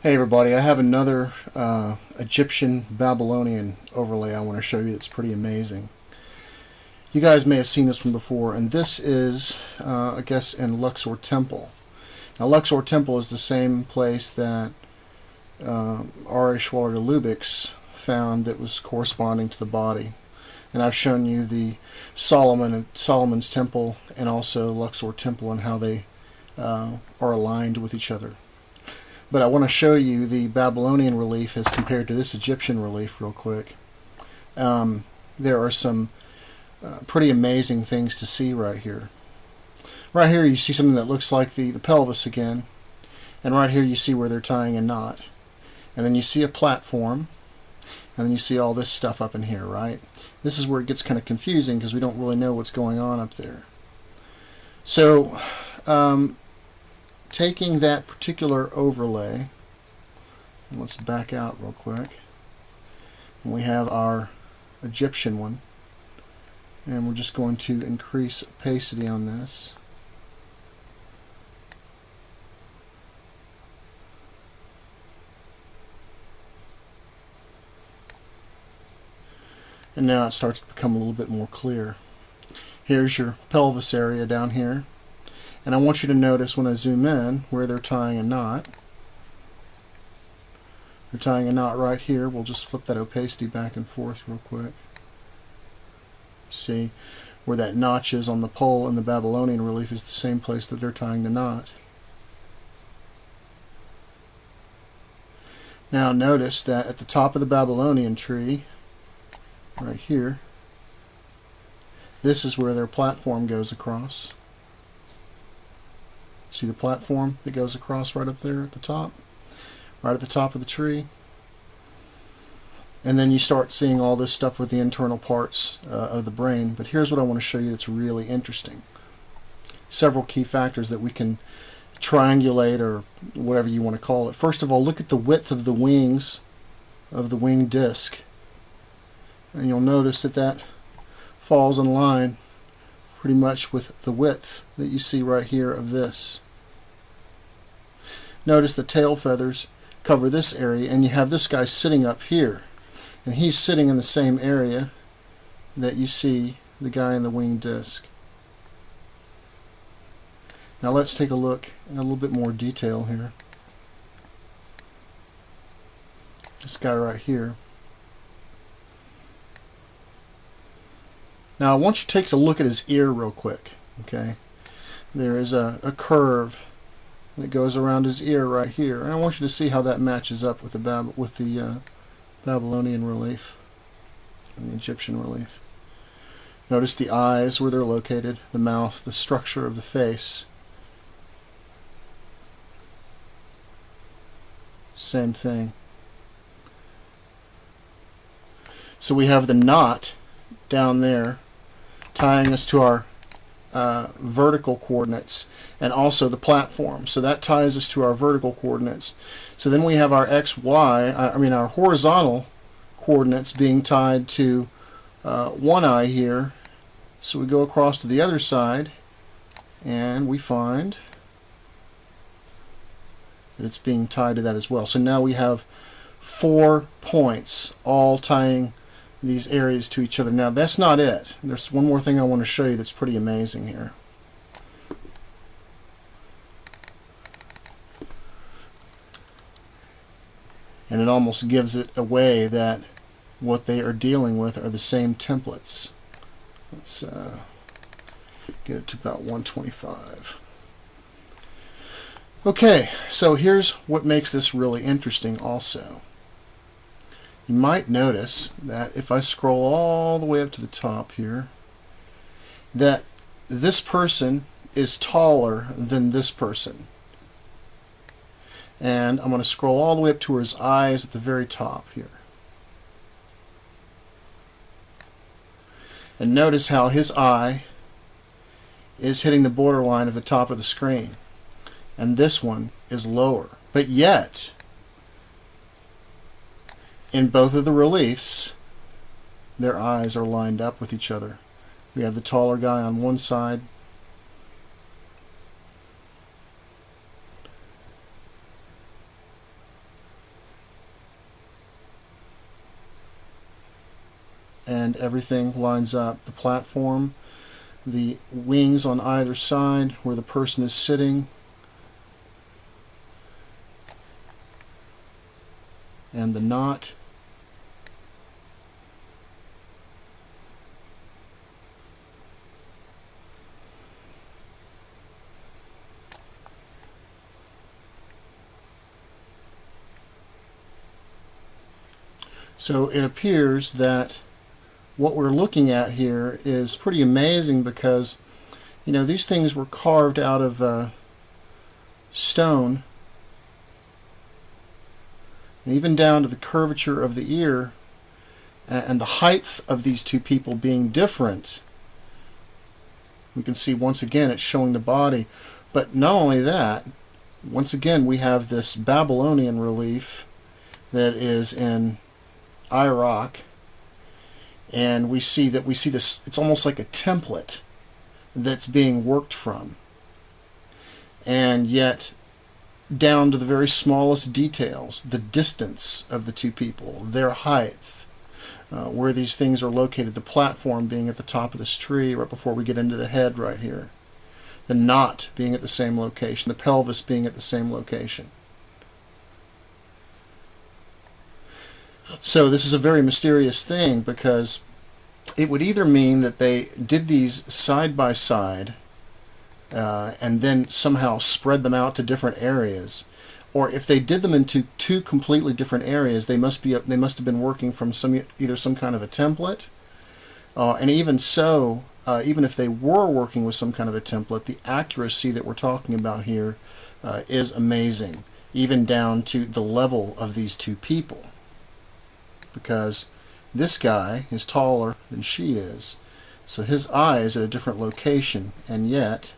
Hey everybody, I have another Egyptian Babylonian overlay I want to show you that's pretty amazing. You guys may have seen this one before, and this is, I guess, in Luxor Temple. Now Luxor Temple is the same place that R.A. Schwaller de Lubic's found that was corresponding to the body. And I've shown you the Solomon's Temple and also Luxor Temple and how they are aligned with each other. But I want to show you the Babylonian relief as compared to this Egyptian relief real quick. There are some pretty amazing things to see right here. Right here you see something that looks like the pelvis again. And right here you see where they're tying a knot. And then you see a platform. And then you see all this stuff up in here, right? This is where it gets kind of confusing because we don't really know what's going on up there. So, taking that particular overlay, let's back out real quick, and we have our Egyptian one, and we're just going to increase opacity on this. And now it starts to become a little bit more clear. Here's your pelvis area down here. And I want you to notice when I zoom in where they're tying a knot. They're tying a knot right here. We'll just flip that opacity back and forth real quick. See where that notch is on the pole in the Babylonian relief is the same place that they're tying the knot. Now notice that at the top of the Babylonian tree, right here, this is where their platform goes across. See the platform that goes across right up there at the top? Right at the top of the tree. And then you start seeing all this stuff with the internal parts of the brain. But here's what I want to show you that's really interesting. Several key factors that we can triangulate, or whatever you want to call it. First of all, look at the width of the wings of the wing disc. And you'll notice that that falls in line pretty much with the width that you see right here of this. Notice the tail feathers cover this area, and you have this guy sitting up here, and he's sitting in the same area that you see the guy in the wing disc. Now let's take a look in a little bit more detail here. This guy right here. Now I want you to take a look at his ear real quick. Okay, there is a curve that goes around his ear right here, and I want you to see how that matches up with the Babylonian relief and the Egyptian relief. Notice the eyes, where they're located, the mouth, the structure of the face. Same thing. So we have the knot down there tying us to our vertical coordinates, and also the platform. So that ties us to our vertical coordinates. So then we have our our horizontal coordinates being tied to one eye here. So we go across to the other side, and we find that it's being tied to that as well. So now we have 4 points all tying these areas to each other. Now that's not it. There's one more thing I want to show you that's pretty amazing here. And it almost gives it away that what they are dealing with are the same templates. Let's get it to about 125. Okay, so here's what makes this really interesting also. You might notice that if I scroll all the way up to the top here, that this person is taller than this person. And I'm going to scroll all the way up to his eyes at the very top here. And notice how his eye is hitting the borderline of the top of the screen. And this one is lower. But yet, in both of the reliefs, their eyes are lined up with each other. We have the taller guy on one side and everything lines up. The platform, the wings on either side where the person is sitting, and the knot. So it appears that what we're looking at here is pretty amazing because, you know, these things were carved out of stone, and even down to the curvature of the ear and the height of these two people being different. We can see once again it's showing the body, but not only that, once again we have this Babylonian relief that is in Iraq, and we see this, it's almost like a template that's being worked from, and yet down to the very smallest details, the distance of the two people, their height, where these things are located, the platform being at the top of this tree right before we get into the head right here, the knot being at the same location, the pelvis being at the same location. So this is a very mysterious thing, because it would either mean that they did these side by side and then somehow spread them out to different areas, or if they did them into two completely different areas, they must have been working from either some kind of a template, and even so, even if they were working with some kind of a template, the accuracy that we're talking about here is amazing, even down to the level of these two people. Because this guy is taller than she is, so his eye is at a different location, and yet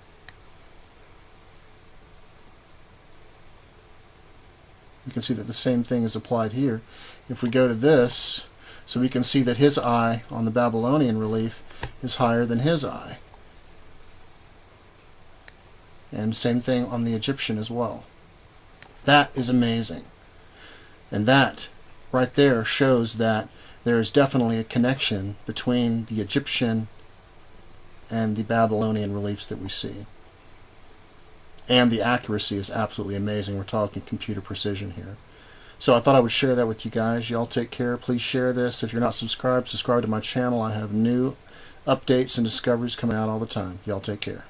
you can see that the same thing is applied here. If we go to this, so we can see that his eye on the Babylonian relief is higher than his eye, and same thing on the Egyptian as well. That is amazing, and that right there shows that there is definitely a connection between the Egyptian and the Babylonian reliefs that we see. And the accuracy is absolutely amazing. We're talking computer precision here. So I thought I would share that with you guys. Y'all take care. Please share this. If you're not subscribed, subscribe to my channel. I have new updates and discoveries coming out all the time. Y'all take care.